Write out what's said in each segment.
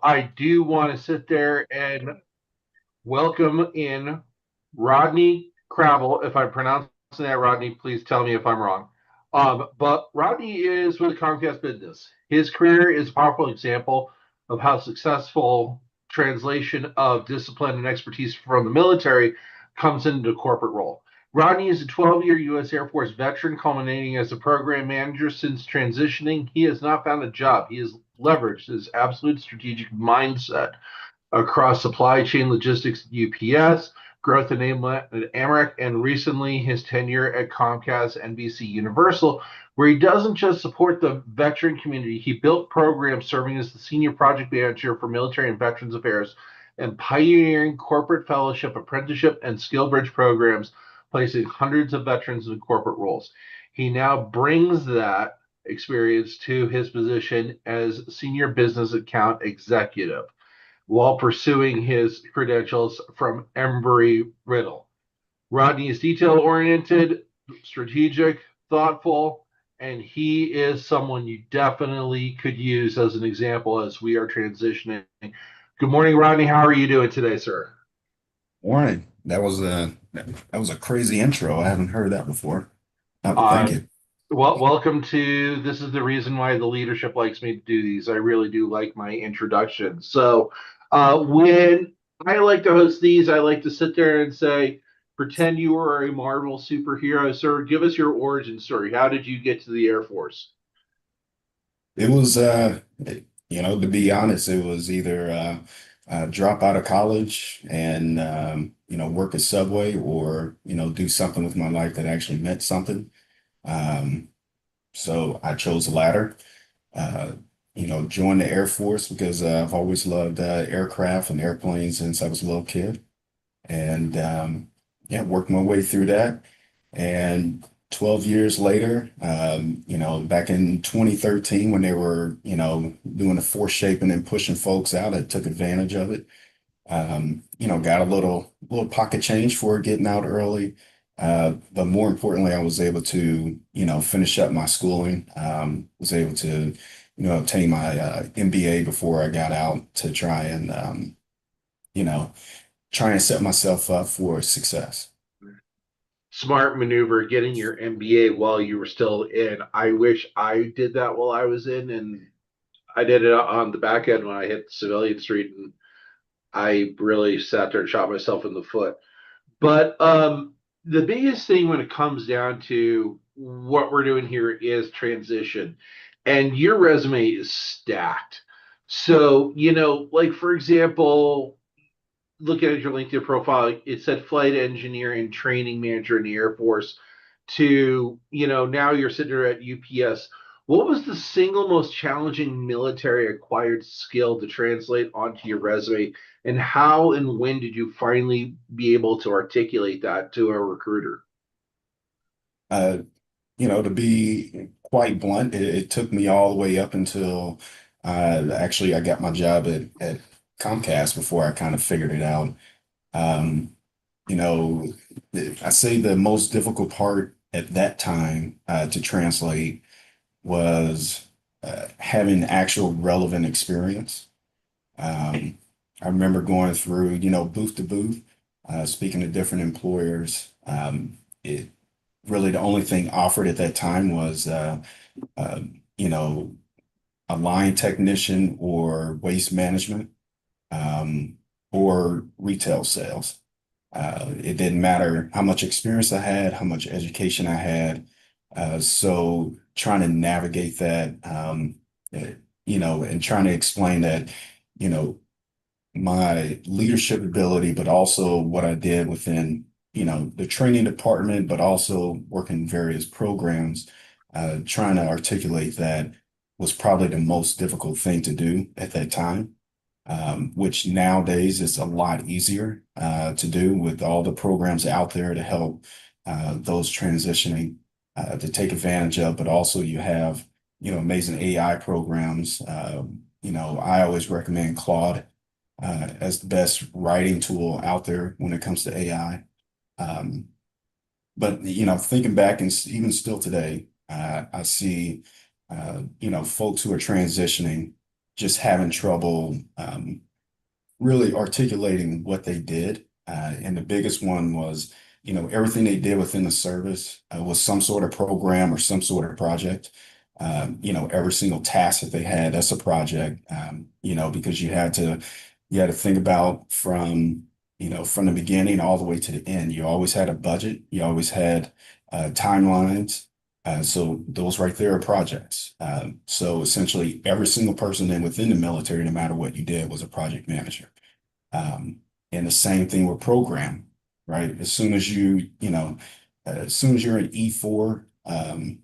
I do want to sit there and welcome in Rodney Crable. If I'm pronouncing that, Rodney, please tell me if I'm wrong. But Rodney is with Comcast Business. His career is a powerful example of how successful translation of discipline and expertise from the military comes into the corporate role. Rodney is a 12-year U.S. Air Force veteran, culminating as a program manager. Since transitioning, he has not found a job. He has leveraged his absolute strategic mindset across supply chain logistics at UPS, growth enablement at Amtrak, and recently his tenure at Comcast NBCUniversal, where he doesn't just support the veteran community, he built programs serving as the senior project manager for military and veterans affairs and pioneering corporate fellowship, apprenticeship, and skill bridge programs, placing hundreds of veterans in corporate roles. He now brings that experience to his position as senior business account executive while pursuing his credentials from Embry-Riddle. Rodney is detail-oriented, strategic, thoughtful, and he is someone you definitely could use as an example as we are transitioning. Good morning, Rodney. How are you doing today, sir? Morning. That was a crazy intro. I haven't heard that before. Thank Uh, you. welcome to this is the reason why the leadership likes me to do these. I really do like my introduction. When I like to host these, I like to sit there and say, pretend you are a Marvel superhero, sir. Give us your origin story. How did you get to the Air Force? It was to be honest, it was either drop out of college and work at Subway or, do something with my life that actually meant something. Um, so I chose the latter. Uh, joined the Air Force because I've always loved aircraft and airplanes since I was a little kid. And yeah, worked my way through that. And 12 years later, back in 2013, when they were, doing the force shaping and pushing folks out, I took advantage of it. Got a little pocket change for getting out early. But more importantly, I was able to, finish up my schooling. Was able to, obtain my MBA before I got out to you know, try and set myself up for success. Smart maneuver, getting your MBA while you were still in. I wish I did that while I was in, and I did it on the back end when I hit Civilian Street, and I really sat there and shot myself in the foot. But the biggest thing when it comes down to what we're doing here is transition. And your resume is stacked. So, like for example, looking at your LinkedIn profile, it said flight engineer and training manager in the Air Force to, now you're sitting there at UPS. What was the single most challenging military acquired skill to translate onto your resume? And how and when did you finally be able to articulate that to a recruiter? Uh, to be quite blunt, it took me all the way up until actually I got my job at Comcast before I kind of figured it out. Um, you know, I say the most difficult part at that time to translate was having actual relevant experience. Um, I remember going through, booth to booth, speaking to different employers. It really the only thing offered at that time was, uh, you know, a line technician or waste management, um, or retail sales. It didn't matter how much experience I had, how much education I had. So trying to navigate that, eh, and trying to explain that, you know, my leadership ability, but also what I did within, the training department, but also working various programs, trying to articulate that was probably the most difficult thing to do at that time, which nowadays is a lot easier to do with all the programs out there to help those transitioning to take advantage of, but also you have, amazing AI programs. I always recommend Claude as the best writing tool out there when it comes to AI. Um, but thinking back and even still today, I see folks who are transitioning just having trouble really articulating what they did. And the biggest one was, everything they did within the service was some sort of program or some sort of project. Every single task that they had, that's a project, because you had to think about from the beginning all the way to the end. You always had a budget. You always had timelines. So those right there are projects. So essentially, every single person then within the military, no matter what you did, was a project manager. Um, and the same thing with program, right? As soon as you're in E4, and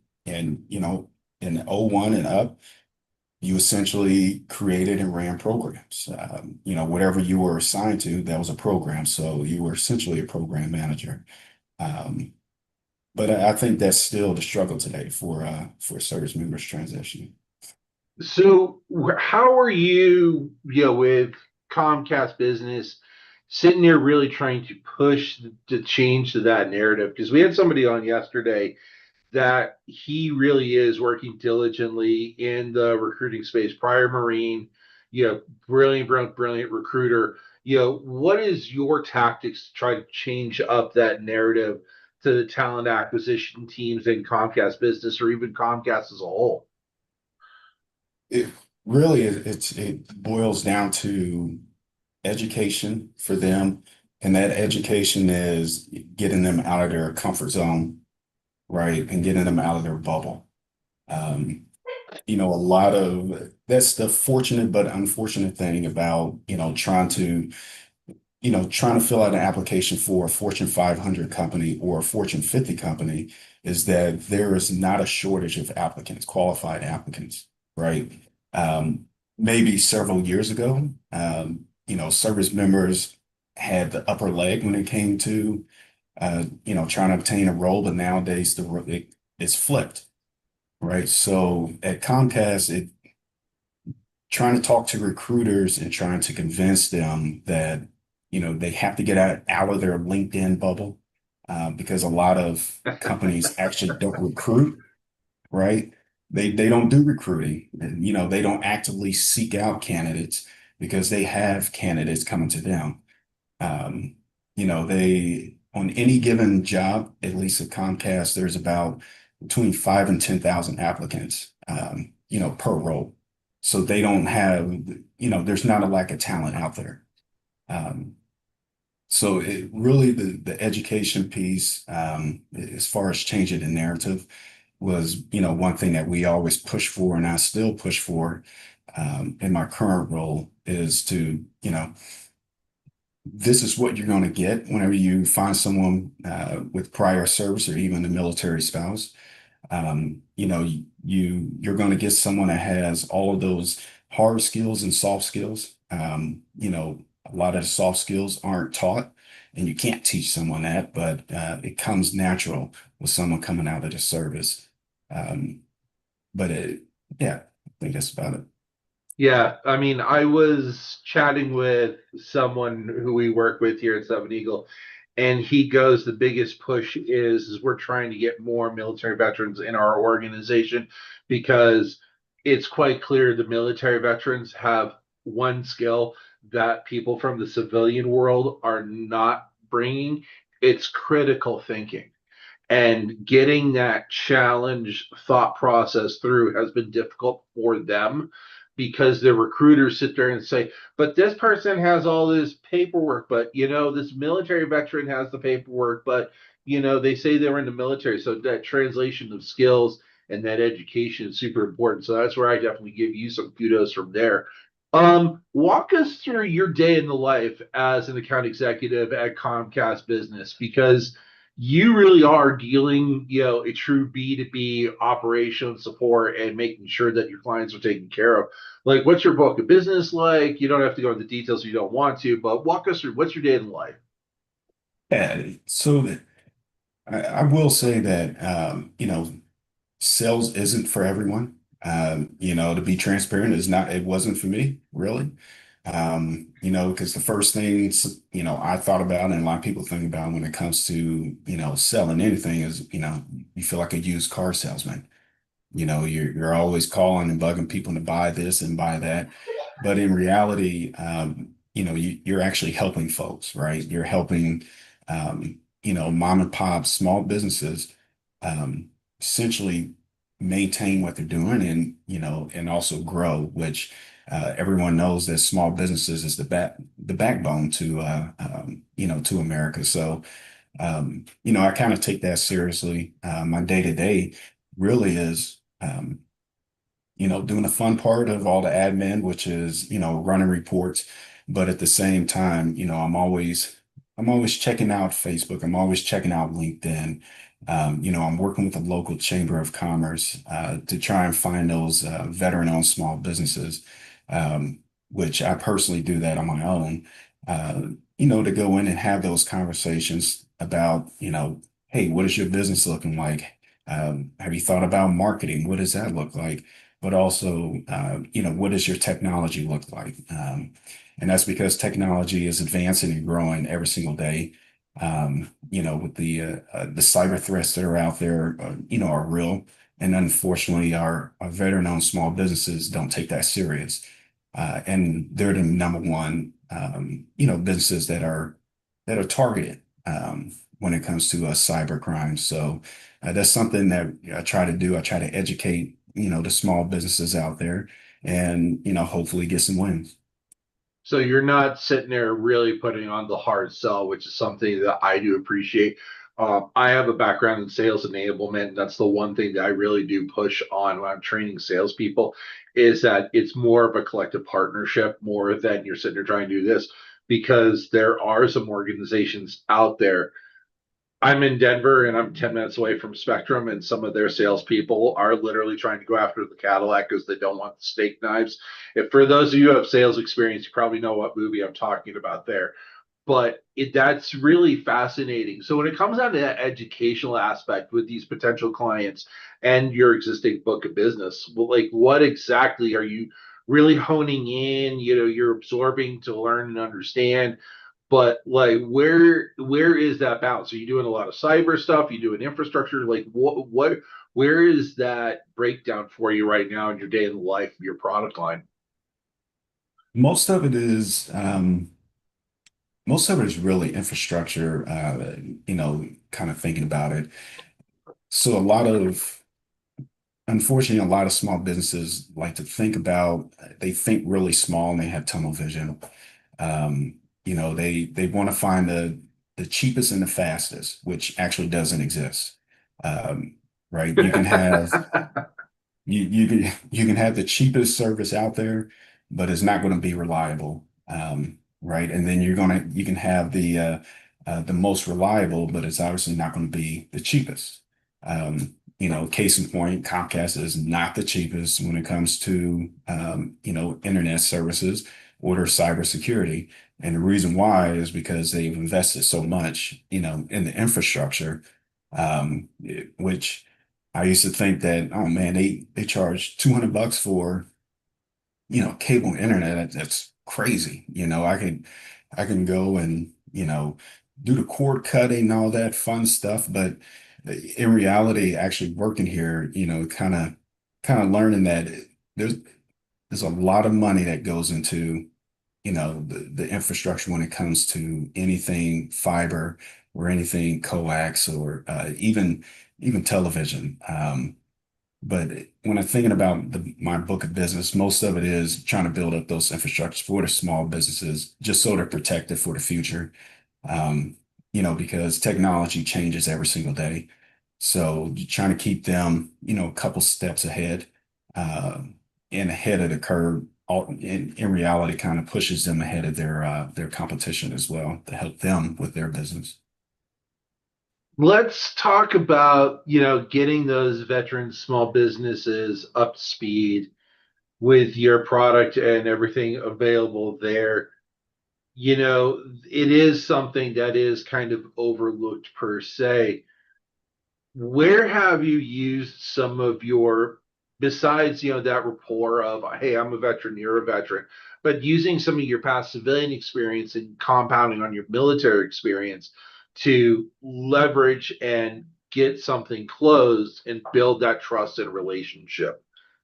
in O1 and up, you essentially created and ran programs. Whatever you were assigned to, that was a program. So you were essentially a program manager. Um, but I think that's still the struggle today for service members transitioning. So, how are you, with Comcast Business, sitting there really trying to push the change to that narrative? Because we had somebody on yesterday that he really is working diligently in the recruiting space, prior Marine, brilliant, brilliant, brilliant recruiter. What is your tactics to try to change up that narrative to the talent acquisition teams in Comcast Business or even Comcast as a whole? It really it boils down to education for them, and that education is getting them out of their comfort zone, right, and getting them out of their bubble. Um, a lot of that's the fortunate but unfortunate thing about trying to fill out an application for a Fortune 500 company or a Fortune 50 company is that there is not a shortage of applicants, qualified applicants, right? Um, Maybe several years ago, service members had the upper leg when it came to, trying to obtain a role, but nowadays it's flipped, right? So at Comcast, trying to talk to recruiters and trying to convince them that they have to get out of their LinkedIn bubble, because a lot of companies actually don't recruit, right? They don't do recruiting, and they don't actively seek out candidates because they have candidates coming to them. um, they on any given job, at least at Comcast, there's about between 5 and 10,000 applicants, per role. So they don't have, there's not a lack of talent out there. Um, so it really the education piece, as far as changing the narrative, was one thing that we always push for, and I still push for, in my current role is to this is what you're going to get whenever you find someone with prior service or even a military spouse. You're going to get someone that has all of those hard skills and soft skills. A lot of the soft skills aren't taught, and you can't teach someone that, but it comes natural with someone coming out of the service. Um, yeah, I think that's about it. Yeah, I mean, I was chatting with someone who we work with here at Seven Eagle, and he goes, the biggest push is we're trying to get more military veterans in our organization because it's quite clear the military veterans have one skill that people from the civilian world are not bringing. It's critical thinking, and getting that challenge thought process through has been difficult for them because the recruiters sit there and say, but this person has all this paperwork, but this military veteran has the paperwork, but they say they were in the military. So that translation of skills and that education is super important. So that's where I definitely give you some kudos from there. Walk us through your day in the life as an account executive at Comcast Business, because you really are dealing, a true B2B operation support and making sure that your clients are taken care of. Like, what's your book of business like? You don't have to go into details if you don't want to, but walk us through what's your day in life. Yeah, so I will say that sales isn't for everyone. To be transparent, it wasn't for me, really. Because the first things, I thought about and a lot of people think about when it comes to, selling anything is, you feel like a used car salesman. You're always calling and bugging people to buy this and buy that. But in reality, you're actually helping folks, right? You're helping, mom and pop, small businesses, um, essentially maintain what they're doing and also grow, which everyone knows that small businesses is the backbone to America. So, I kind of take that seriously. My day to day really is, doing the fun part of all the admin, which is, running reports. But at the same time, I'm always checking out Facebook. I'm always checking out LinkedIn. I'm working with the local chamber of commerce to try and find those veteran-owned small businesses, which I personally do that on my own. To go in and have those conversations about, hey, what is your business looking like? Have you thought about marketing? What does that look like? But also, what does your technology look like? And that's because technology is advancing and growing every single day. With the cyber threats that are out there, are real. And unfortunately, our veteran-owned small businesses don't take that serious. And they're the number one, businesses that are targeted when it comes to cyber crime. So that's something that I try to do. I try to educate, the small businesses out there and, hopefully get some wins. So you're not sitting there really putting on the hard sell, which is something that I do appreciate. I have a background in sales enablement. And that's the one thing that I really do push on when I'm training salespeople is that it's more of a collective partnership more than you're sitting there trying to do this because there are some organizations out there. I'm in Denver and I'm 10 minutes away from Spectrum, and some of their salespeople are literally trying to go after the Cadillac because they don't want the steak knives. If for those of you who have sales experience, you probably know what movie I'm talking about there. But that's really fascinating. So when it comes down to that educational aspect with these potential clients and your existing book of business, well, like what exactly are you really honing in? You're absorbing to learn and understand, but like where is that balance? Are you doing a lot of cyber stuff? You doing infrastructure? Like what where is that breakdown for you right now in your day in the life of your product line? Most of it is, most of it is really infrastructure, kind of thinking about it. So unfortunately, a lot of small businesses like to they think really small and they have tunnel vision. They want to find the cheapest and the fastest, which actually doesn't exist. Right? You can have the cheapest service out there, but it's not going to be reliable. Right? And then you can have the most reliable, but it's obviously not going to be the cheapest. Case in point, Comcast is not the cheapest when it comes to internet services or their cybersecurity. And the reason why is because they've invested so much, in the infrastructure, which I used to think that, oh man, they charge $200 for, cable internet. That's crazy. I can go and, do the cord cutting and all that fun stuff. But in reality, actually working here, kind of learning that there's there's a lot of money that goes into, the infrastructure when it comes to anything fiber or anything coax or even television. But when I'm thinking about my book of business, most of it is trying to build up those infrastructures for the small businesses, just so they're protected for the future. Um, because technology changes every single day. So you're trying to keep them, a couple steps ahead, uh, and ahead of the curve. In reality, kind of pushes them ahead of their competition as well to help them with their business. Let's talk about, getting those veteran small businesses up to speed with your product and everything available there. It is something that is kind of overlooked per se. Where have you used some of your, besides, that rapport of, hey, I'm a veteran, you're a veteran, but using some of your past civilian experience and compounding on your military experience to leverage and get something closed and build that trust and relationship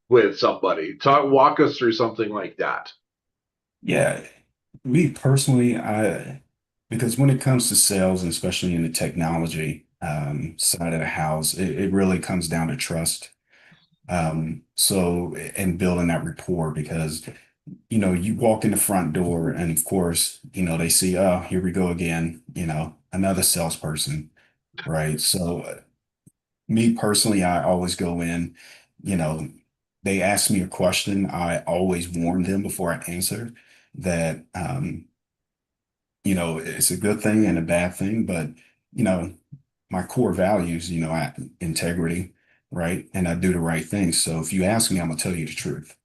with somebody. Walk us through something like that. Yeah, me personally, because when it comes to sales, and especially in the technology side of the house, it really comes down to trust. So, and building that rapport because, you walk in the front door and of course, they see, oh, here we go again, another salesperson, right? So, me personally, I always go in, you know, they ask me a question, I always warn them before I answer that, it's a good thing and a bad thing, but, you know, my core values, integrity, right? And I do the right thing. So if you ask me, I'm gonna tell you the truth.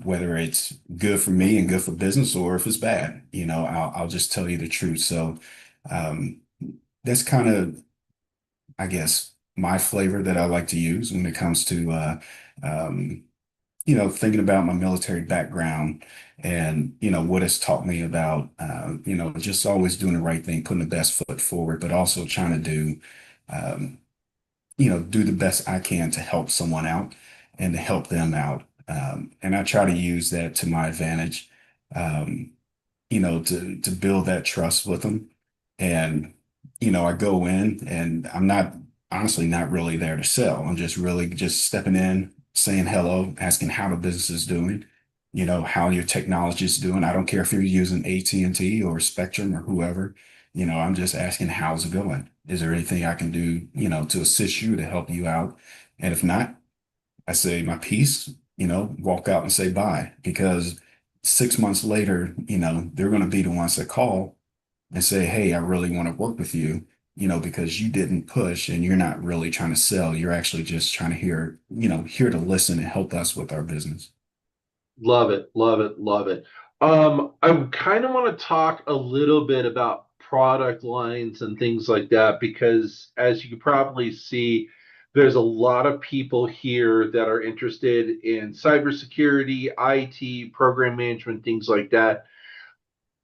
Whether it's good for me and good for business or if it's bad, I'll just tell you the truth. So um, that's kind of, I guess, my flavor that I like to use when it comes to, um, thinking about my military background and, what it's taught me about, just always doing the right thing, putting the best foot forward, but also trying to um, do the best I can to help someone out and to help them out. And I try to use that to my advantage, um, to build that trust with them. And, I go in and I'm not honestly not really there to sell. I'm just really just stepping in, saying hello, asking how the business is doing, how your technology is doing. I don't care if you're using AT&T or Spectrum or whoever, I'm just asking how's it going? Is there anything I can do, to assist you to help you out? And if not, I say my piece, walk out and say bye because 6 months later, they're going to be the ones that call and say, hey, I really want to work with you, because you didn't push and you're not really trying to sell. You're actually just trying to here to listen and help us with our business. Love it, love it, love it. I kind of want to talk a little bit about product lines and things like that because, as you can probably see, there's a lot of people here that are interested in cybersecurity, IT, program management, things like that.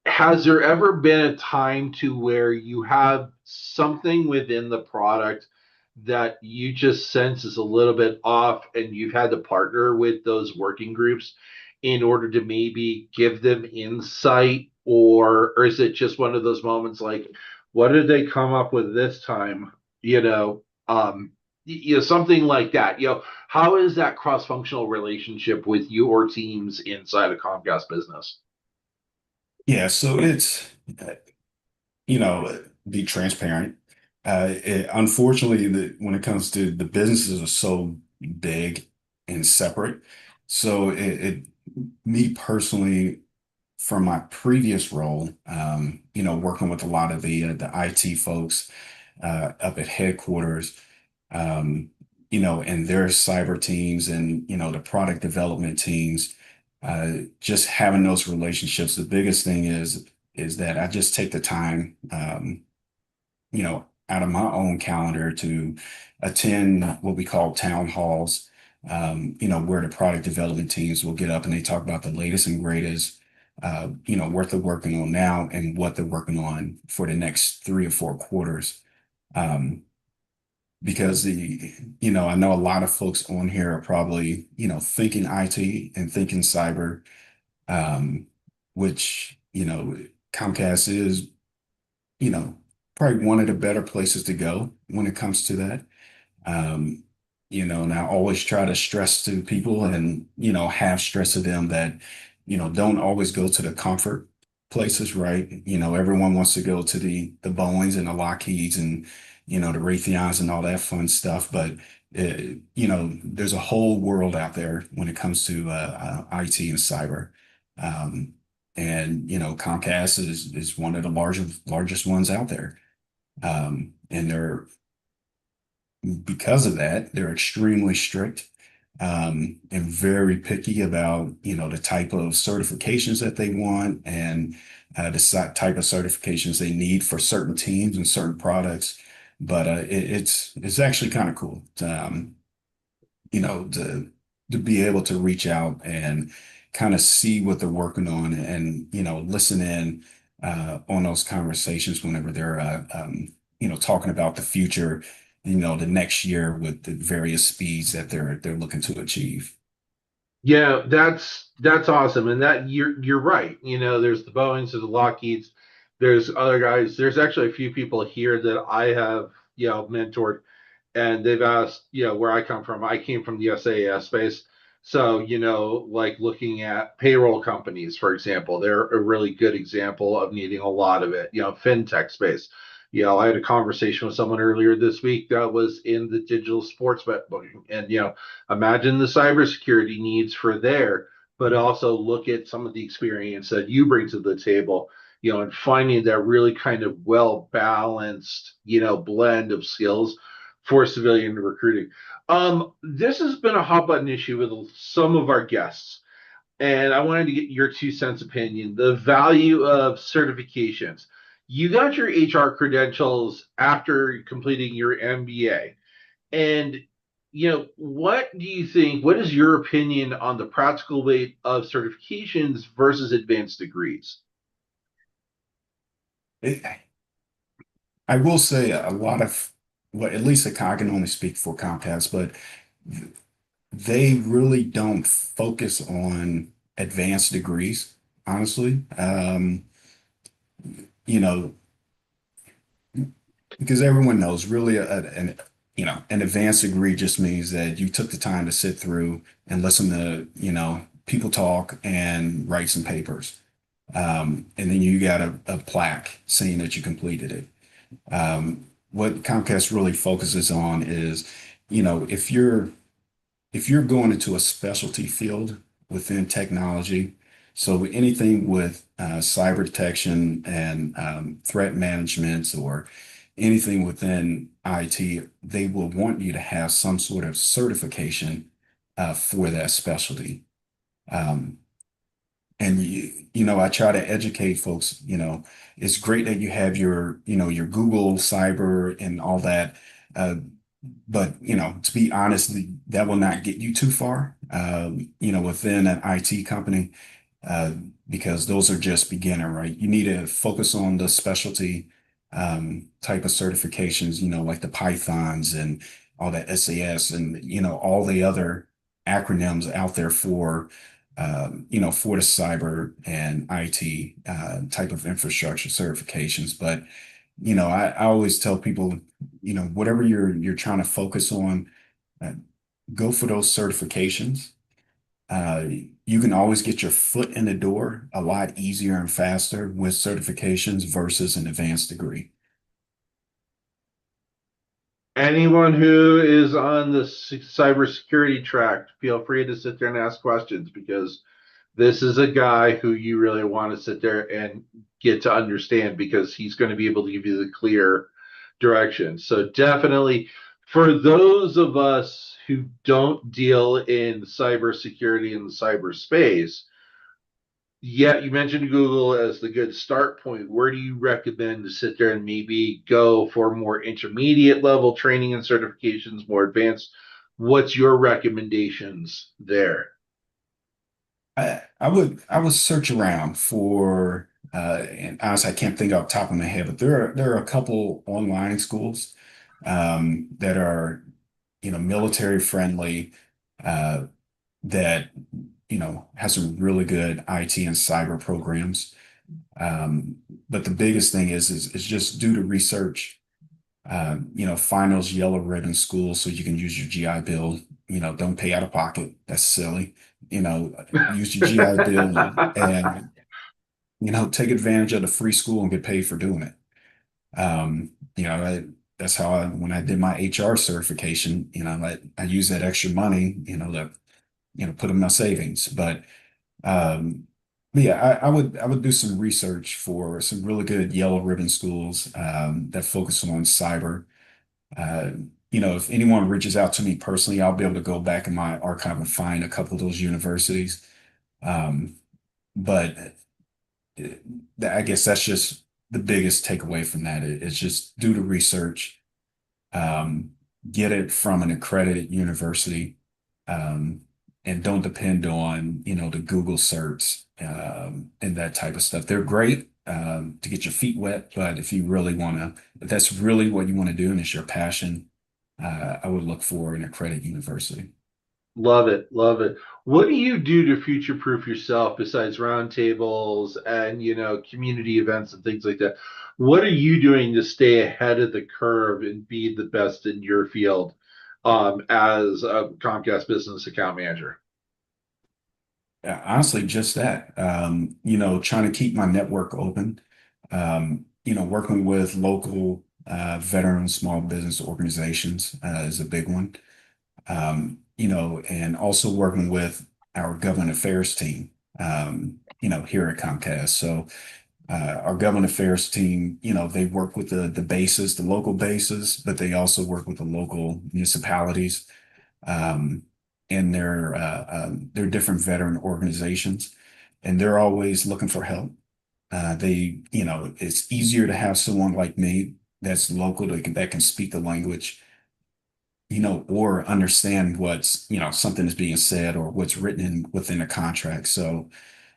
Has there ever been a time to where you have something within the product that you just sense is a little bit off and you've had to partner with those working groups in order to maybe give them insight, or is it just one of those moments like, what did they come up with this time? Something like that. How is that cross-functional relationship with your teams inside a Comcast business? Yeah, so it's you know, be transparent. Unfortunately, when it comes to the businesses are so big and separate. So me personally, from my previous role, working with a lot of the IT folks up at headquarters, um, and their cyber teams and the product development teams, just having those relationships. The biggest thing is that I just take the time, out of my own calendar to attend what we call town halls, where the product development teams will get up and they talk about the latest and greatest, what they're working on now and what they're working on for the next 3 or 4 quarters. Um, because I know a lot of folks on here are probably, thinking IT and thinking cyber, um, which, Comcast is, you know, probably one of the better places to go when it comes to that. Um, and I always try to stress to people and, have stress to them that, don't always go to the comfort places, right? Everyone wants to go to the Boeings and the Lockheeds and, the Raytheons and all that fun stuff. But, there's a whole world out there when it comes to IT and cyber. Um, and, Comcast is one of the largest ones out there. And they're because of that, they're extremely strict and very picky about, the type of certifications that they want and type of certifications they need for certain teams and certain products. But it's actually kind of cool, you know, to to be able to reach out and kind of see what they're working on and listen in on those conversations whenever they're talking about the future the next year with the various speeds that they're looking to achieve. Yeah, that's awesome, and that you're right. There's the Boeing's, there's the Lockheed's, there's other guys. There's actually a few people here that I have mentored, and they've asked where I come from. I came from the SAS space, so like looking at payroll companies, for example, they're a really good example of needing a lot of it. Fintech space. I had a conversation with someone earlier this week that was in the digital sports bet booking, and imagine the cybersecurity needs for there, but also look at some of the experience that you bring to the table, and finding that really kind of well balanced, blend of skills for civilian recruiting. This has been a hot button issue with some of our guests, and I wanted to get your 2 cents opinion. The value of certifications. You got your HR credentials after completing your MBA. And what do you think? What is your opinion on the practical weight of certifications versus advanced degrees? It, I will say a lot of, well, at least I can only speak for Comcast, but they really don't focus on advanced degrees, honestly. You know, because everyone knows really an advanced degree just means that you took the time to sit through and listen to, people talk and write some papers. And then you got a plaque saying that you completed it. What Comcast really focuses on is, if you're going into a specialty field within technology, so anything with cyber detection and threat management or anything within IT, they will want you to have some sort of certification for that specialty. Um, and I try to educate folks, it's great that you have your Google Cyber and all that. Uh, but to be honest, that will not get you too far, within an IT company, uh, because those are just beginner, right? You need to focus on the specialty type of certifications, like the Pythons and all that SAS and all the other acronyms out there for the cyber and IT type of infrastructure certifications. But I always tell people, whatever you're trying to focus on, uh, go for those certifications. Uh, you can always get your foot in the door a lot easier and faster with certifications versus an advanced degree. Anyone who is on the cybersecurity track, feel free to sit there and ask questions, because this is a guy who you really want to sit there and get to understand, because he's going to be able to give you the clear direction. So definitely, for those of us who don't deal in cybersecurity in the cyberspace, yeah, you mentioned Google as the good start point. Where do you recommend to sit there and maybe go for more intermediate level training and certifications, more advanced? What's your recommendations there? I would search around for and honestly I can't think off the top of my head, but there are a couple online schools that are military friendly, uh, that has some really good IT and cyber programs. But the biggest thing is just do the research. Find those yellow ribbon schools so you can use your GI Bill. Don't pay out of pocket. That's silly. Use your GI Bill and take advantage of the free school and get paid for doing it. That's how when I did my HR certification, I used that extra money, to, put in my savings. Um, but yeah, I would do some research for some really good yellow ribbon schools that focus on cyber. Uh, if anyone reaches out to me personally, I'll be able to go back in my archive and find a couple of those universities. Um, but I guess that's just the biggest takeaway from that. It's just do the research, um, get it from an accredited university, um, and don't depend on, the Google certs, and that type of stuff. They're great, to get your feet wet, but if that's really what you want to do and it's your passion, I would look for in a credit university. Love it, love it. What do you do to future-proof yourself besides roundtables and community events and things like that? What are you doing to stay ahead of the curve and be the best in your field as a Comcast business account manager? Honestly, just that. Trying to keep my network open. Working with local veteran small business organizations is a big one. And also working with our government affairs team, here at Comcast. So our government affairs team, they work with the bases, the local bases, but they also work with the local municipalities um, and their different veteran organizations, and they're always looking for help. It's easier to have someone like me that's local that can speak the language, or understand something is being said or what's written within a contract. So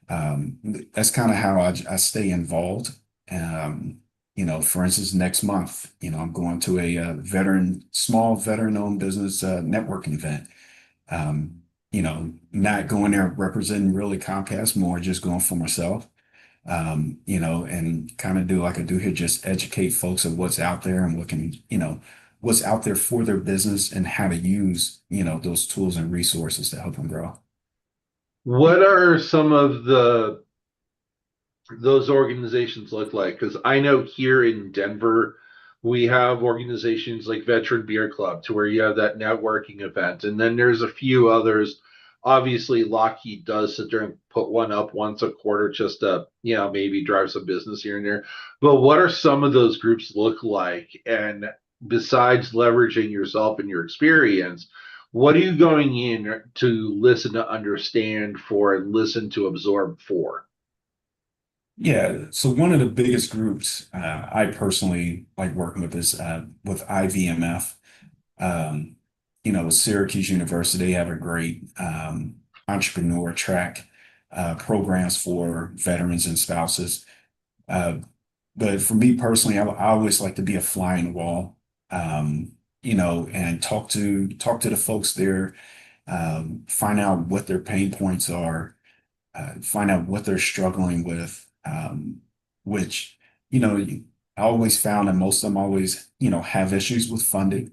that's kind of how I stay involved. For instance, next month, I'm going to a small veteran-owned business networking event. Not going there representing really Comcast, more just going for myself. And kind of do like I do here, just educate folks of what's out there and what's out there for their business and how to use, those tools and resources to help them grow. What are some of the those organizations look like? Because I know here in Denver, we have organizations like Veteran Beer Club to where you have that networking event. And then there's a few others. Obviously, Lockheed does sit there and put one up once a quarter just to, maybe drive some business here and there. But what are some of those groups look like? And besides leveraging yourself and your experience, what are you going in to listen to understand for and listen to absorb for? Yeah, so one of the biggest groups I personally like working with is with IVMF. Um, Syracuse University have a great entrepreneur track programs for veterans and spouses. Uh, but for me personally, I always like to be a fly in the wall, and talk to the folks there, find out what their pain points are, find out what they're struggling with, which, I always found that most of them always, have issues with funding,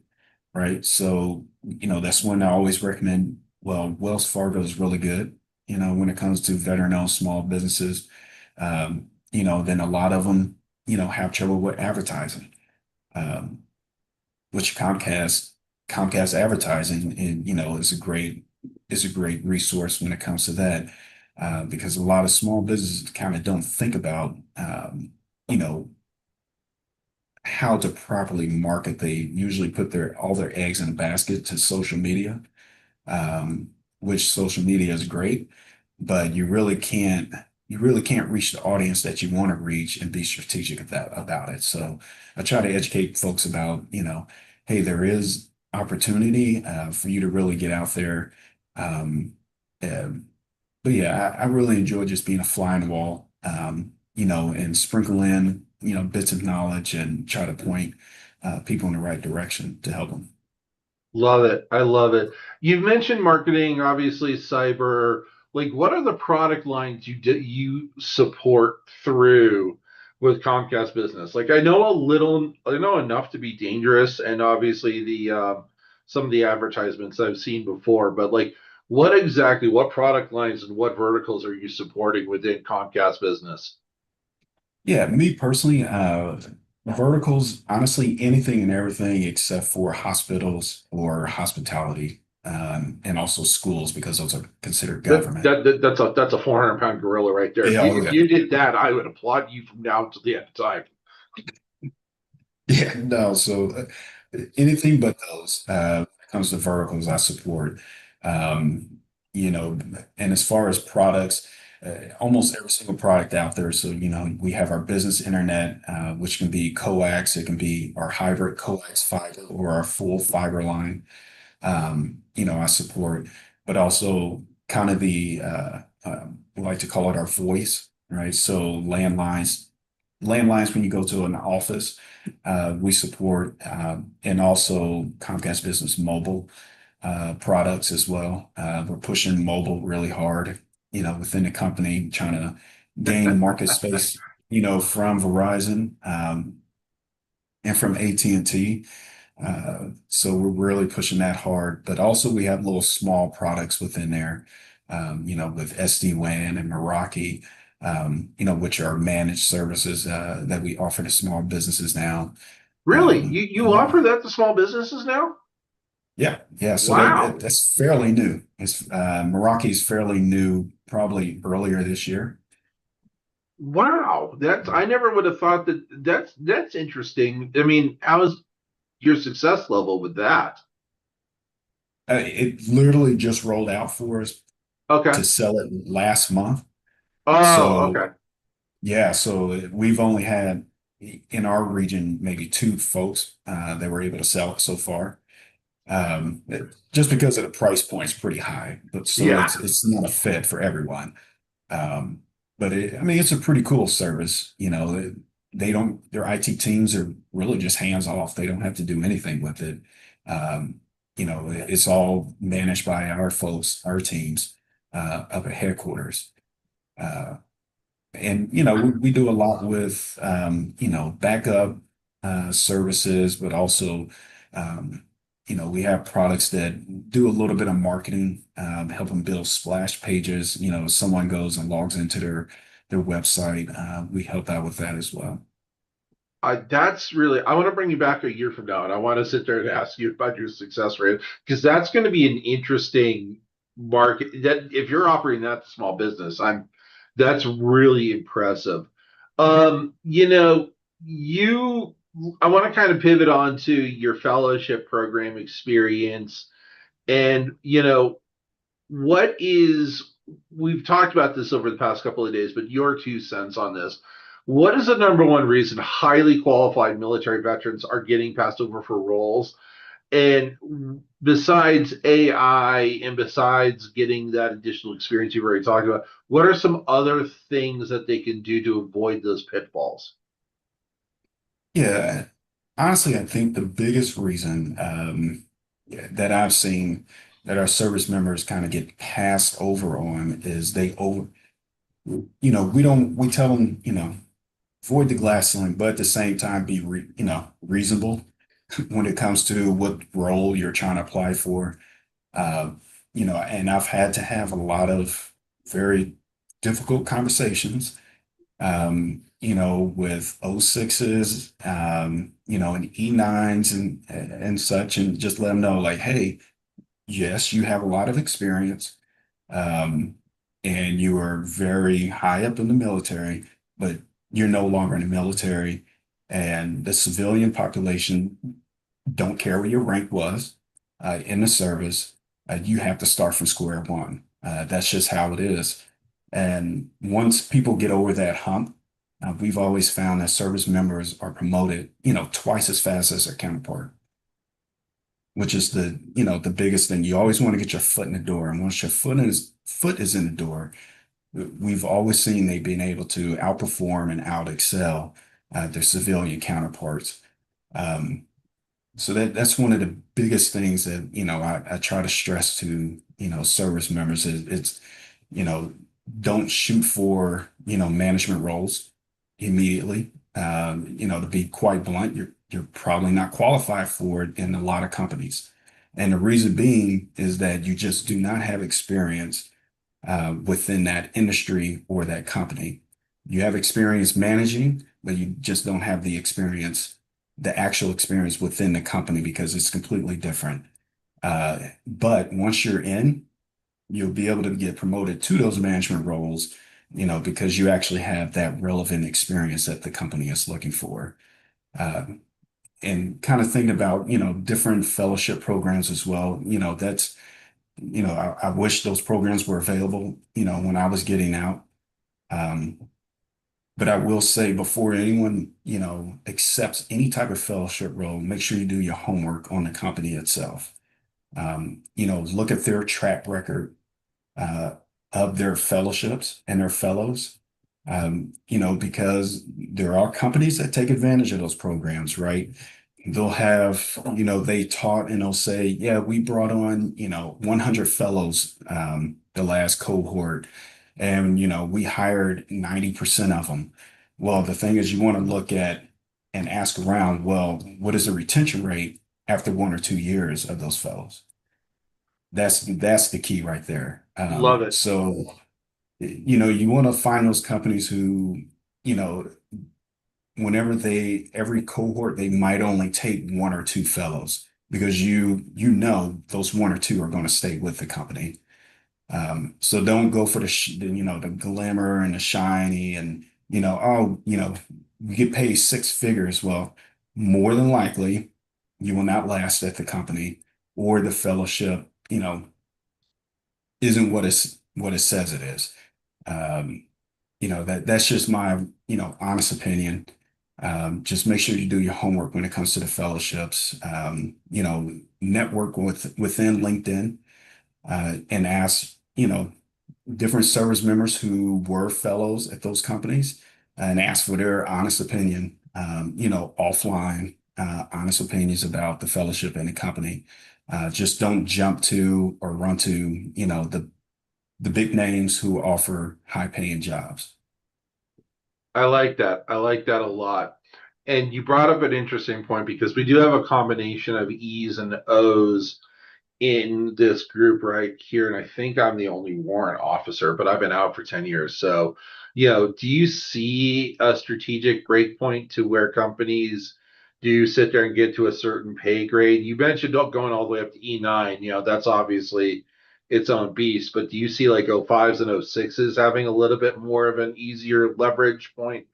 right? So, that's when I always recommend, well, Wells Fargo is really good, when it comes to veteran-owned small businesses. Then a lot of them, have trouble with advertising, um, which Comcast advertising, and is a great resource when it comes to that, because a lot of small businesses kind of don't think about, you know, how to properly market. They usually put all their eggs in a basket to social media, um, which social media is great, but you really can't reach the audience that you want to reach and be strategic about it. So I try to educate folks about, hey, there is opportunity for you to really get out there. Um, um, but yeah, I really enjoy just being a fly on the wall, and sprinkle in, bits of knowledge and try to point people in the right direction to help them. Love it. I love it. You've mentioned marketing, obviously cyber. Like, what are the product lines you support through with Comcast Business? Like, I know a little, I know enough to be dangerous, and obviously the some of the advertisements I've seen before. But like, what product lines and what verticals are you supporting within Comcast Business? Yeah, me personally, verticals, honestly, anything and everything except for hospitals or hospitality, and also schools because those are considered government. That's a 400-pound gorilla right there. Yeah, oh If yeah. you did that, I would applaud you from now to the end of time. Yeah, no, so anything but those, when it comes to verticals, I support. Um, you know, and as far as products, almost every single product out there. So, we have our business internet, which can be coax, it can be our hybrid coax fiber or our full fiber line. I support, but also kind of we like to call it our voice, right? So landlines. landlines when you go to an office. We support, and also Comcast Business Mobile products as well. We're pushing mobile really hard, within the company, trying to gain market space, from Verizon, and from AT&T. So we're really pushing that hard, but also we have little small products within there, with SD-WAN and Meraki, which are managed services that we offer to small businesses now. Really? You Yeah, offer that to small businesses now? yeah, yeah. So Wow. that's fairly new. It's Meraki is fairly new, probably earlier this year. Wow. That's I never would have thought that that's interesting. I mean, how's your success level with that? It literally just rolled out for us Okay. to sell it last month. Oh, So okay. yeah, so we've only had in our region maybe two folks that were able to sell it so far. Just because of the price point's pretty high, but so Yeah. it's not a fit for everyone. Um, but I mean, it's a pretty cool service. They don't, their IT teams are really just hands off. They don't have to do anything with it. Um, it's all managed by our folks, our teams up at headquarters. Uh, and we do a lot with backup services, but also we have products that do a little bit of marketing, help them build splash pages. Someone goes and logs into their website. We help out with that as well. That's really, I want to bring you back a year from now and I want to sit there and ask you about your success rate because that's going to be an interesting market that if you're operating that small business, that's really impressive. You know, you I want to kind of pivot on to your fellowship program experience and what is we've talked about this over the past couple of days, but your 2 cents on this. What is the number one reason highly qualified military veterans are getting passed over for roles? And besides AI and besides getting that additional experience you've already talked about, what are some other things that they can do to avoid those pitfalls? Yeah, honestly, I think the biggest reason yeah, that I've seen that our service members kind of get passed over on is they over, we tell them, avoid the glass ceiling, but at the same time be reasonable when it comes to what role you're trying to apply for. Uh, and I've had to have a lot of very difficult conversations, with O6s, and E9s and such, and just let them know like, hey, yes, you have a lot of experience, um, and you are very high up in the military, but you're no longer in the military, and the civilian population don't care what your rank was in the service. You have to start from square one. That's just how it is. And once people get over that hump, we've always found that service members are promoted, twice as fast as their counterpart, which is the biggest thing. You always want to get your foot in the door. And once your foot is in the door, we've always seen they've been able to outperform and out excel their civilian counterparts. Um, so that's one of the biggest things that, I try to stress to, service members is you know, don't shoot for, management roles immediately. To be quite blunt, you're probably not qualified for it in a lot of companies. And the reason being is that you just do not have experience within that industry or that company. You have experience managing, but you just don't have the actual experience within the company because it's completely different. But once you're in, you'll be able to get promoted to those management roles, because you actually have that relevant experience that the company is looking for. Uh, and kind of thinking about, different fellowship programs as well. I wish those programs were available, when I was getting out. Um, but I will say before anyone, accepts any type of fellowship role, make sure you do your homework on the company itself. Look at their track record of their fellowships and their fellows, because there are companies that take advantage of those programs, right? They'll have, they taught and they'll say, yeah, we brought on, 100 fellows the last cohort, and, we hired 90% of them. Well, the thing is, you want to look at and ask around, well, what is the retention rate after 1 or 2 years of those fellows? That's the key right there. Love it. So, you want to find those companies who, you know, every cohort, they might only take 1 or 2 fellows because you know those 1 or 2 are going to stay with the company. So don't go for the glamour and the shiny and, oh, you get paid 6 figures. Well, more than likely, you will not last at the company, or the fellowship, isn't what it says it is. Um, that's just my, honest opinion. Just make sure you do your homework when it comes to the fellowships. Network within LinkedIn, and ask, different service members who were fellows at those companies, and ask for their honest opinion, offline, honest opinions about the fellowship and the company. Just don't jump to or run to, the big names who offer high paying jobs. I like that. I like that a lot. And you brought up an interesting point because we do have a combination of E's and O's in this group right here. And I think I'm the only warrant officer, but I've been out for 10 years. So, do you see a strategic break point to where companies do sit there and get to a certain pay grade? You mentioned going all the way up to E9. That's obviously its own beast, but do you see like O5s and O6s having a little bit more of an easier leverage point?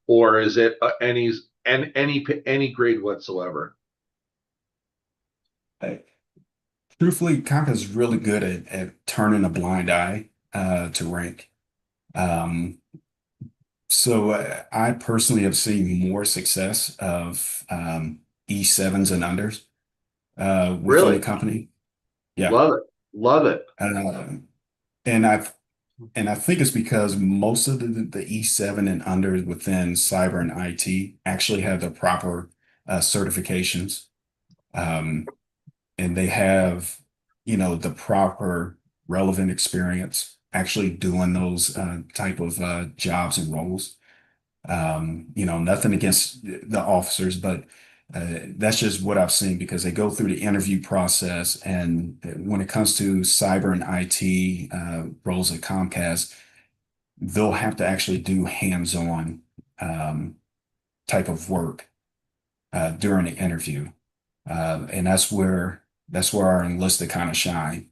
Or is it any grade whatsoever? Hey, truthfully, Comcast is really good at turning a blind eye to rank. Um, I personally have seen more success of E7s and unders within the Really? company. Yeah. Love it. Love it. Uh, and I think it's because most of the E7 and under within cyber and IT actually have the proper certifications. Um, and they have, the proper relevant experience actually doing those type of jobs and roles. Nothing against the officers, but that's just what I've seen because they go through the interview process. And when it comes to cyber and IT roles at Comcast, they'll have to actually do hands-on um, type of work during the interview. And that's where our enlisted kind of shine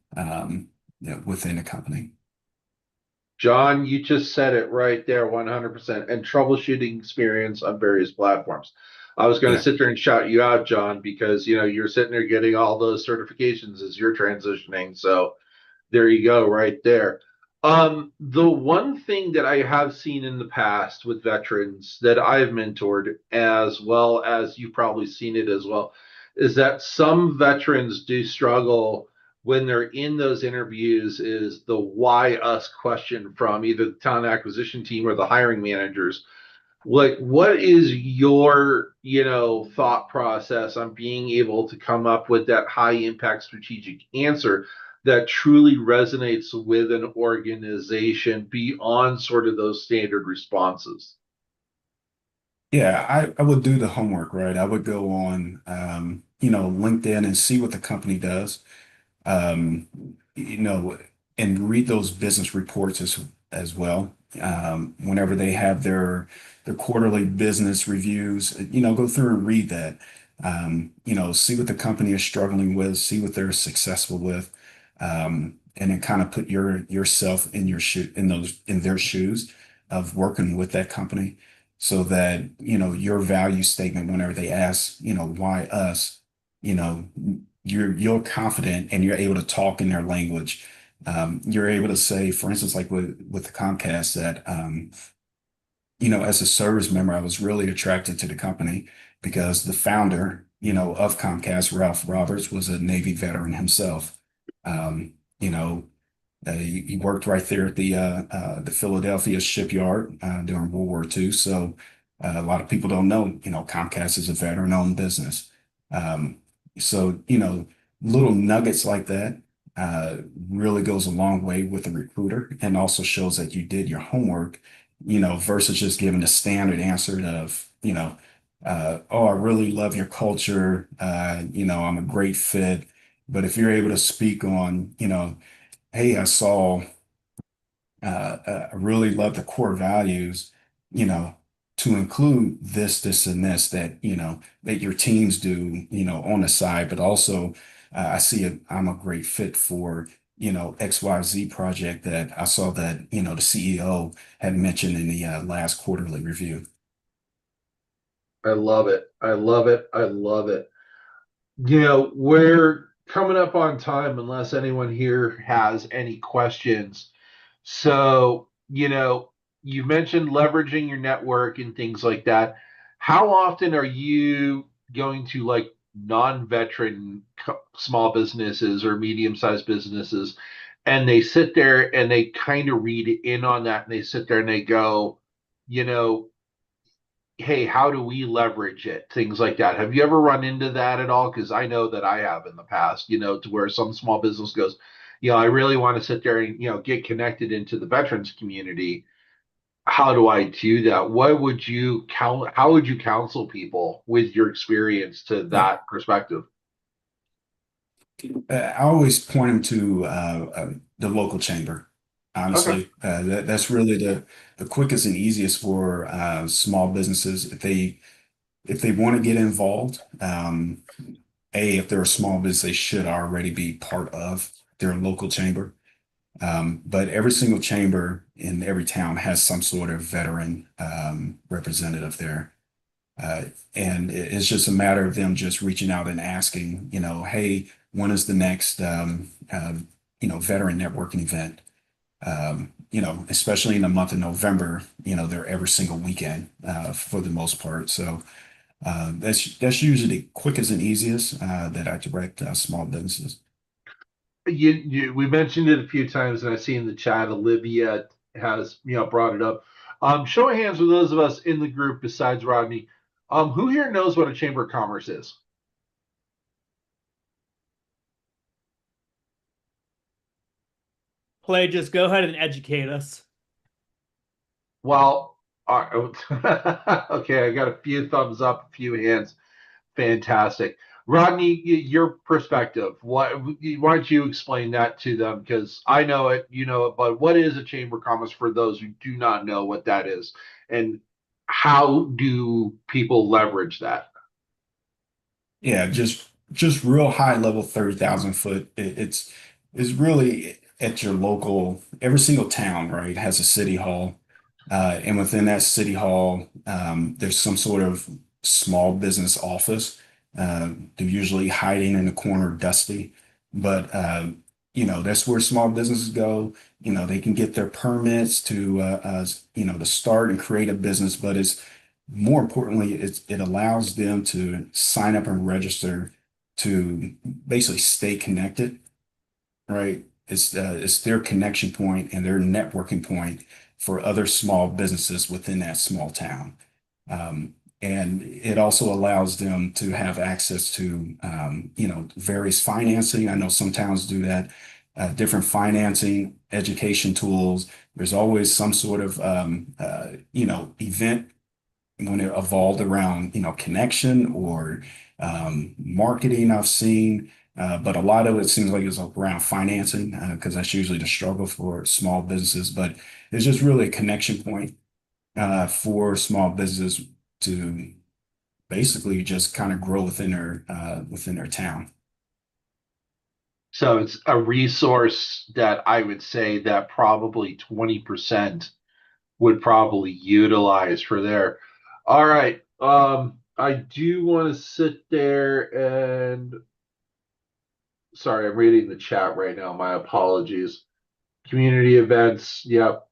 within the company. John, you just said it right there, 100%. And troubleshooting experience on various platforms. I was going to Yeah. sit there and shout you out, John, because you're sitting there getting all those certifications as you're transitioning. So there you go, right there. The one thing that I have seen in the past with veterans that I've mentored, as well as you've probably seen it as well, is that some veterans do struggle when they're in those interviews is the why us question from either the talent acquisition team or the hiring managers. Like, what is your thought process on being able to come up with that high impact strategic answer that truly resonates with an organization beyond sort of those standard responses? Yeah, I would do the homework, right? I would go on, LinkedIn and see what the company does, um, you know, and read those business reports as well. Whenever they have their quarterly business reviews, go through and read that. See what the company is struggling with, see what they're successful with, and then kind of put yourself in in their shoes of working with that company, so that your value statement whenever they ask, why us, you know you're confident and you're able to talk in their language. You're able to say, for instance, like with the Comcast, that as a service member, I was really attracted to the company because the founder, of Comcast, Ralph Roberts, was a Navy veteran himself. Um, you know, he worked right there at the Philadelphia shipyard during World War II. So, A lot of people don't know, Comcast is a veteran-owned business. Um, so, little nuggets like that uh, really goes a long way with a recruiter and also shows that you did your homework, versus just giving a standard answer of, oh, I really love your culture. I'm a great fit. But if you're able to speak on, hey, I really love the core values, you know, to include this, and this that, that your teams do, on the side, but also I see I'm a great fit for, XYZ project that I saw that, the CEO had mentioned in the last quarterly review. I love it. I love it. I love it. We're coming up on time unless anyone here has any questions. So, you mentioned leveraging your network and things like that. How often are you going to like non-veteran small businesses or medium-sized businesses and they sit there and they kind of read in on that and they sit there and they go, you know, hey, how do we leverage it? Things like that. Have you ever run into that at all? Because I know that I have in the past, to where some small business goes, I really want to sit there and, get connected into the veterans community. How do I do that? How would you counsel people with your experience to Yeah. that perspective? I always point them to the local chamber. Okay. Honestly, that's really the quickest and easiest for small businesses if they want to get involved. If they're a small business, they should already be part of their local chamber. But every single chamber in every town has some sort of veteran representative there. Uh, and it's just a matter of them just reaching out and asking, hey, when is the next, veteran networking event? Especially in the month of November, they're every single weekend for the most part. So that's usually the quickest and easiest that I direct small businesses. We mentioned it a few times, and I see in the chat Olivia has brought it up. Show of hands for those of us in the group besides Rodney. Who here knows what a chamber of commerce is? Play, just go ahead and educate us. Well, okay, I got a few thumbs up, a few hands. Fantastic. Rodney, your perspective. Why don't you explain that to them? Because I know it, you know it, but what is a chamber of commerce for those who do not know what that is? And how do people leverage that? Yeah, just real high level 30,000 foot. It's really at your local, every single town, right, has a city hall. And within that city hall, there's some sort of small business office. They're usually hiding in the corner, dusty. But that's where small businesses go. They can get their permits to start and create a business, but it's more importantly, it allows them to sign up and register to basically stay connected, right? It's their connection point and their networking point for other small businesses within that small town. And it also allows them to have access to, various financing. I know some towns do that, different financing, education tools. There's always some sort of, event when it evolved around, connection or marketing I've seen. But a lot of it seems like it's around financing because that's usually the struggle for small businesses. But it's just really a connection point for small business to basically just kind of grow within their town. So it's a resource that I would say that probably 20% would probably utilize for there. All right. I do want to sit there and sorry, I'm reading the chat right now. My apologies. Community events. Yep.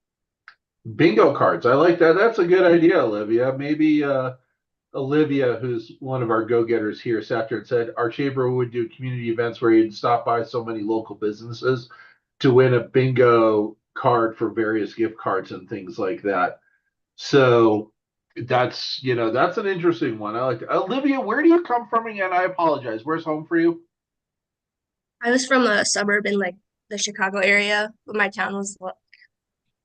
Bingo cards. I like that. That's a good idea, Olivia. Maybe Olivia, who's one of our go-getters here, sat there and said our chamber would do community events where you'd stop by so many local businesses to win a bingo card for various gift cards and things like that. So That's that's an interesting one. I like that. Olivia, where do you come from again? I apologize. Where's home for you? I was from a suburb in like the Chicago area, but my town was a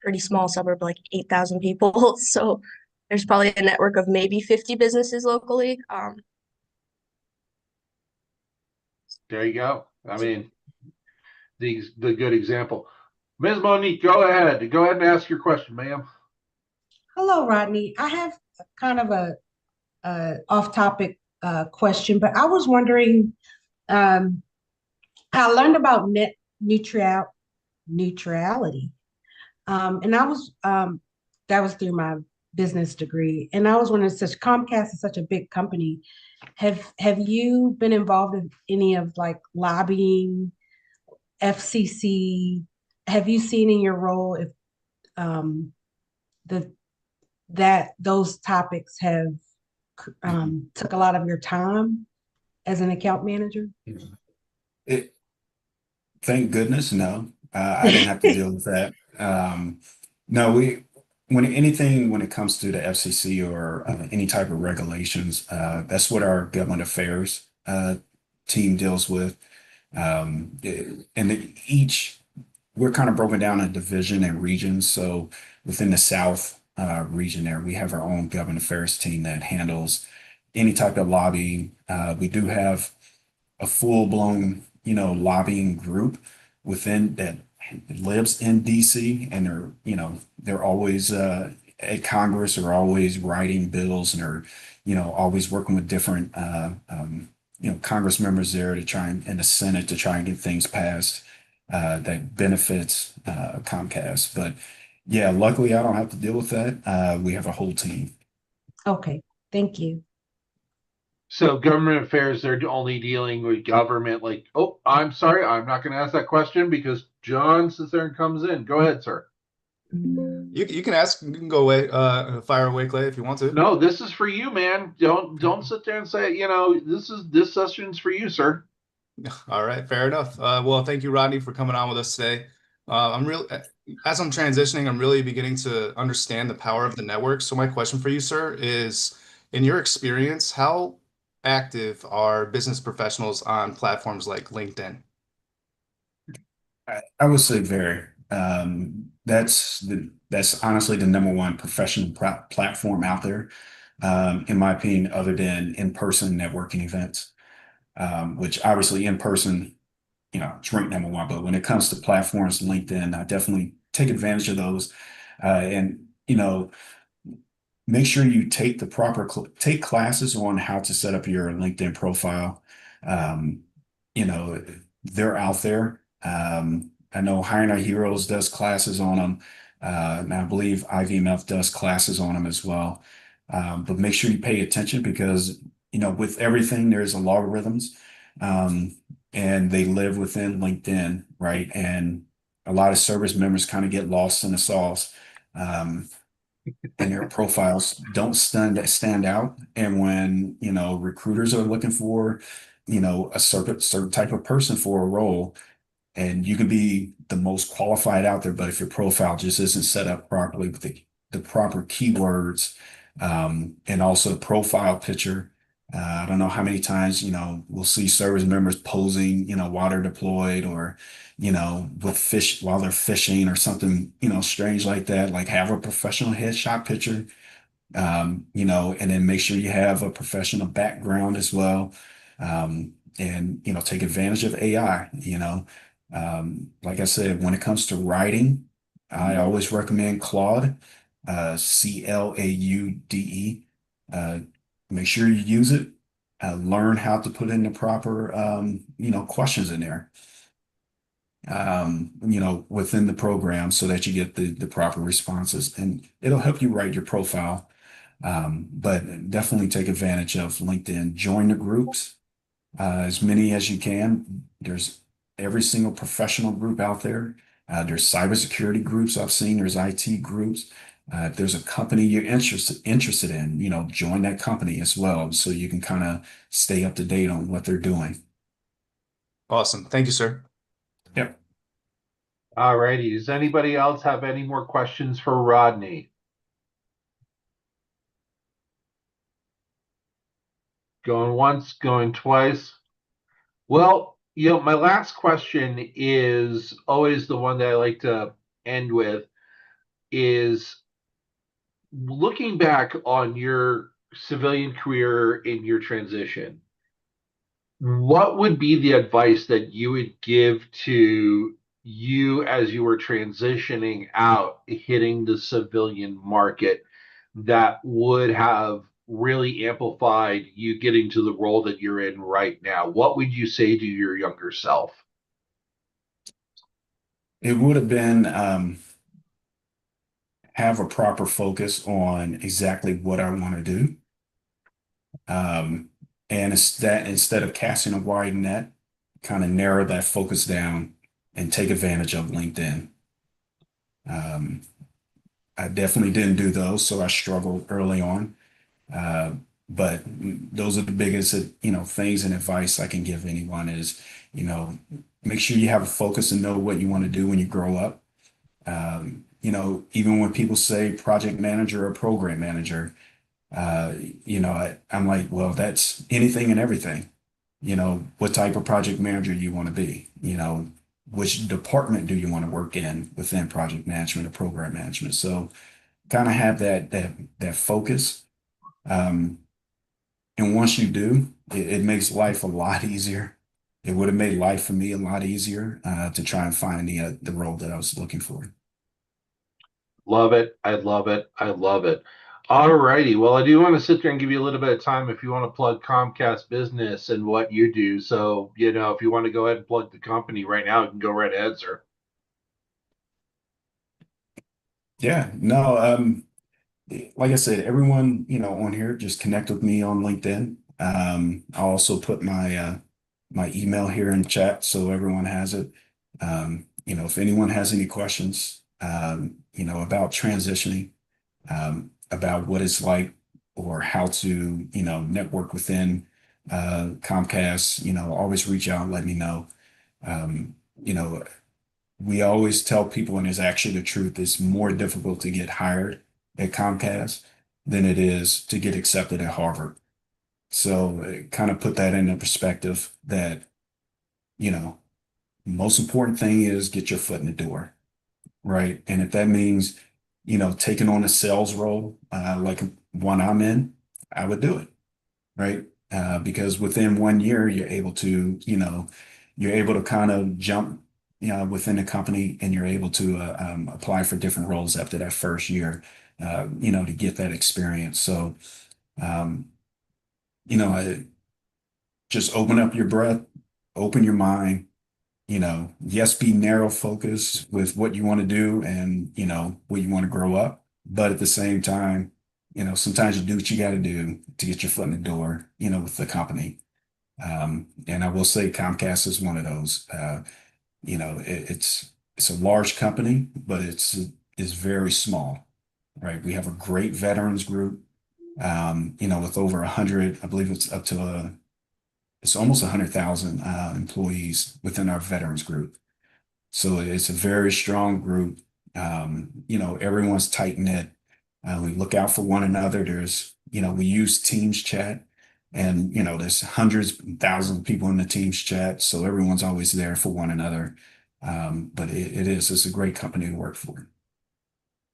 pretty small suburb, like 8,000 people. So there's probably a network of maybe 50 businesses locally. There you go. I mean, the good example. Ms. Monique, go ahead. Go ahead and ask your question, ma'am. Hello, Rodney. I have kind of a off-topic question, but I was wondering, um, I learned about net neutrality, and that was through my business degree, and I was wondering, since Comcast is such a big company, have you been involved in any of like lobbying, FCC? Have you seen in your role if um, the that those topics have took a lot of your time as an account manager? It, thank goodness, no. I didn't have to deal with that. No, when it comes to the FCC or any type of regulations, that's what our government affairs team deals with. Each we're kind of broken down in division and regions. So within the South region there, we have our own government affairs team that handles any type of lobbying. We do have a full-blown, lobbying group within that lives in DC, and they're always at Congress, or always writing bills, and are, always working with different Congress members there to try and in the Senate to try and get things passed that benefits Comcast. But yeah, luckily I don't have to deal with that. We have a whole team. Okay, thank you. So government affairs, they're only dealing with government. Like, oh, I'm sorry, I'm not going to ask that question because John sits there and comes in. Go ahead, sir. You can ask. You can go away, fire away, Clay, if you want to. No, this is for you, man. Don't sit there and say, this session's for you, sir. All right, fair enough. Well, thank you, Rodney, for coming on with us today. As I'm transitioning, I'm really beginning to understand the power of the network. So my question for you, sir, is, in your experience, how active are business professionals on platforms like LinkedIn? I would say very. That's honestly the number one professional platform out there, in my opinion, other than in-person networking events, which obviously in person, it's ranked number one. But when it comes to platforms, LinkedIn, I definitely take advantage of those, and make sure you take the take classes on how to set up your LinkedIn profile. Um, you know, they're out there. I know Hiring Our Heroes does classes on them. And I believe IVMF does classes on them as well. But make sure you pay attention because, with everything, there's algorithms, and they live within LinkedIn, right? And a lot of service members kind of get lost in the sauce. And their profiles don't stand out. And when, recruiters are looking for, a certain type of person for a role, and you can be the most qualified out there, but if your profile just isn't set up properly with the proper keywords, and also profile picture, I don't know how many times, we'll see service members posing, while they're deployed, or, with fish while they're fishing or something, strange like that. Like, have a professional headshot picture, and then make sure you have a professional background as well. And, take advantage of AI, like I said, when it comes to writing, I always recommend Claude, Claude. Make sure you use it. Learn how to put in the proper, questions in there, within the program so that you get the proper responses, and it'll help you write your profile. But definitely take advantage of LinkedIn. Join the groups, as many as you can. There's every single professional group out there. There's cybersecurity groups I've seen. There's IT groups. If there's a company you're interested in, join that company as well, so you can kind of stay up to date on what they're doing. Awesome. Thank you, sir. Yep. All righty. Does anybody else have any more questions for Rodney? Going once, going twice. Well, my last question is always the one that I like to end with is looking back on your civilian career in your transition, what would be the advice that you would give to you as you were transitioning out, hitting the civilian market that would have really amplified you getting to the role that you're in right now? What would you say to your younger self? It would have been have a proper focus on exactly what I want to do. And it's that instead of casting a wide net, kind of narrow that focus down and take advantage of LinkedIn. Um, I definitely didn't do those, so I struggled early on. Uh, but those are the biggest, things and advice I can give anyone is, make sure you have a focus and know what you want to do when you grow up. Even when people say project manager or program manager, I'm like, well, that's anything and everything. What type of project manager you want to be? Which department do you want to work in within project management or program management? So kind of have that focus. Um, and once you do, it makes life a lot easier. It would have made life for me a lot easier to try and find the role that I was looking for. Love it. I love it. I love it. All righty. Well, I do want to sit there and give you a little bit of time if you want to plug Comcast business and what you do. So, if you want to go ahead and plug the company right now, you can go right ahead, sir. Yeah, no, like I said, everyone, on here, just connect with me on LinkedIn. I'll also put my email here in chat so everyone has it. If anyone has any questions, about transitioning, about what it's like or how to, network within Comcast, always reach out, let me know. Um, you know, we always tell people, and it's actually the truth, it's more difficult to get hired at Comcast than it is to get accepted at Harvard. So kind of put that into perspective that, you know, most important thing is get your foot in the door, right? And if that means, taking on a sales role like one I'm in, I would do it, right? Because within 1 year, you're able to kind of jump, within the company, and you're able to apply for different roles after that first year, to get that experience. So, um, I just open up your breath, open your mind. Yes, be narrow focus with what you want to do and, what you want to grow up. But at the same time, sometimes you do what you got to do to get your foot in the door, with the company. And I will say Comcast is one of those. It's a large company, but it's very small, right? We have a great veterans group, with over 100, I believe it's up to it's almost 100,000 employees within our veterans group. So it's a very strong group. Everyone's tight knit. We look out for one another. We use Teams chat, and there's hundreds, thousands of people in the Teams chat, so everyone's always there for one another. But it's a great company to work for.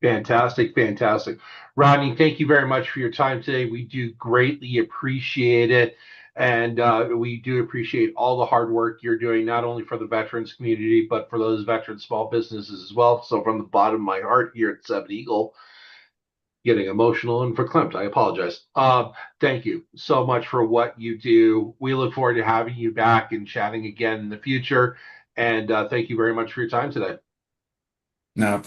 Fantastic, fantastic. Rodney, thank you very much for your time today. We do greatly appreciate it. And we do appreciate all the hard work you're doing, not only for the veterans community, but for those veteran small businesses as well. So from the bottom of my heart here at Seven Eagle, getting emotional and verklempt, I apologize. Thank you so much for what you do. We look forward to having you back and chatting again in the future. And thank you very much for your time today. Now,